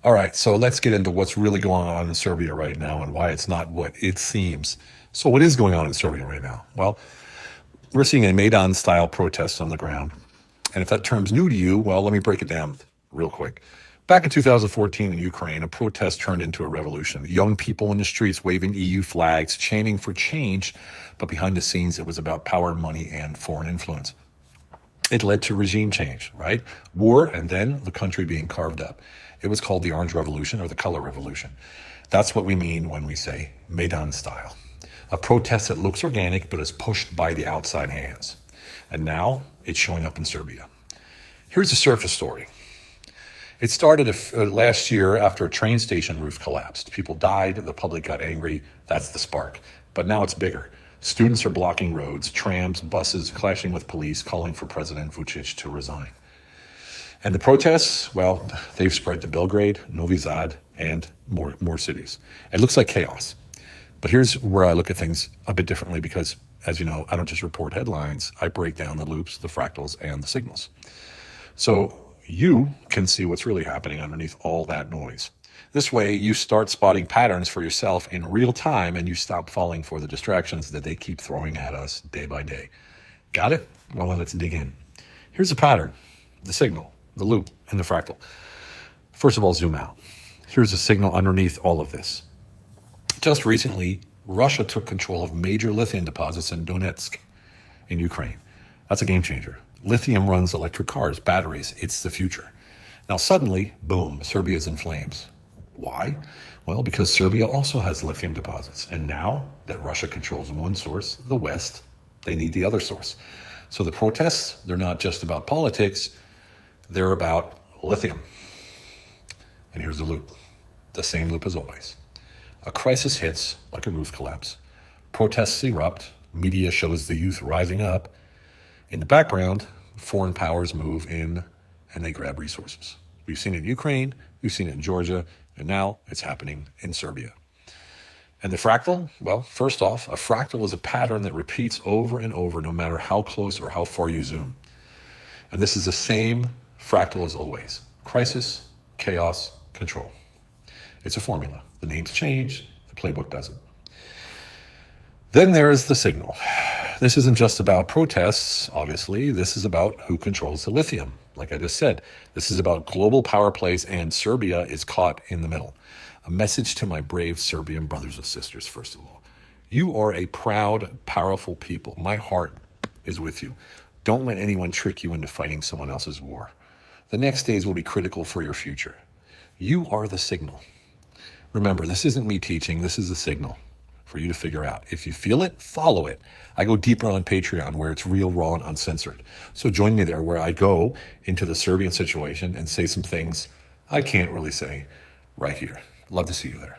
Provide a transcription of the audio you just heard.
All right, so let's get into what's really going on in Serbia right now and why it's not what it seems. So, what is going on in Serbia right now? Well, we're seeing a Maidan-style protest on the ground. And if that term's new to you, well, let me break it down real quick. Back in 2014 in Ukraine, a protest turned into a revolution. Young people in the streets waving EU flags, chanting for change, but behind the scenes, it was about power, money, and foreign influence. It led to regime change, right? War, and then the country being carved up. It was called the Orange Revolution or the Color Revolution. That's what we mean when we say Maidan style. A protest that looks organic but is pushed by the outside hands. And now it's showing up in Serbia. Here's the surface story. It started last year after a train station roof collapsed. People died, the public got angry. That's the spark. But now it's bigger. Students are blocking roads, trams, buses, clashing with police, calling for President Vučić to resign. And the protests, well, they've spread to Belgrade, Novi Sad, and more cities. It looks like chaos. But here's where I look at things a bit differently because, as you know, I don't just report headlines. I break down the loops, the fractals, and the signals. So you can see what's really happening underneath all that noise. This way, you start spotting patterns for yourself in real time and you stop falling for the distractions that they keep throwing at us day by day. Got it? Well, let's dig in. Here's the pattern, the signal, the loop, and the fractal. First of all, zoom out. Here's the signal underneath all of this. Just recently, Russia took control of major lithium deposits in Donetsk in Ukraine. That's a game changer. Lithium runs electric cars, batteries. It's the future. Now suddenly, boom, Serbia's in flames. Why? Well, because Serbia also has lithium deposits. And now that Russia controls one source, the West, they need the other source. So the protests, they're not just about politics, they're about lithium. And here's the loop, the same loop as always. A crisis hits like a roof collapse. Protests erupt. Media shows the youth rising up. In the background, foreign powers move in and they grab resources. We've seen it in Ukraine, we've seen it in Georgia, and now it's happening in Serbia. And the fractal? Well, first off, a fractal is a pattern that repeats over and over no matter how close or how far you zoom. And this is the same fractal as always. Crisis, chaos, control. It's a formula. The names change, the playbook doesn't. Then there is the signal. This isn't just about protests, obviously. This is about who controls the lithium. Like I just said, this is about global power plays, and Serbia is caught in the middle. A message to my brave Serbian brothers and sisters, first of all. You are a proud, powerful people. My heart is with you. Don't let anyone trick you into fighting someone else's war. The next days will be critical for your future. You are the signal. Remember, this isn't me teaching. This is a signal for you to figure out. If you feel it, follow it. I go deeper on Patreon where it's real, raw, and uncensored. So join me there where I go into the Serbian situation and say some things I can't really say right here. Love to see you there.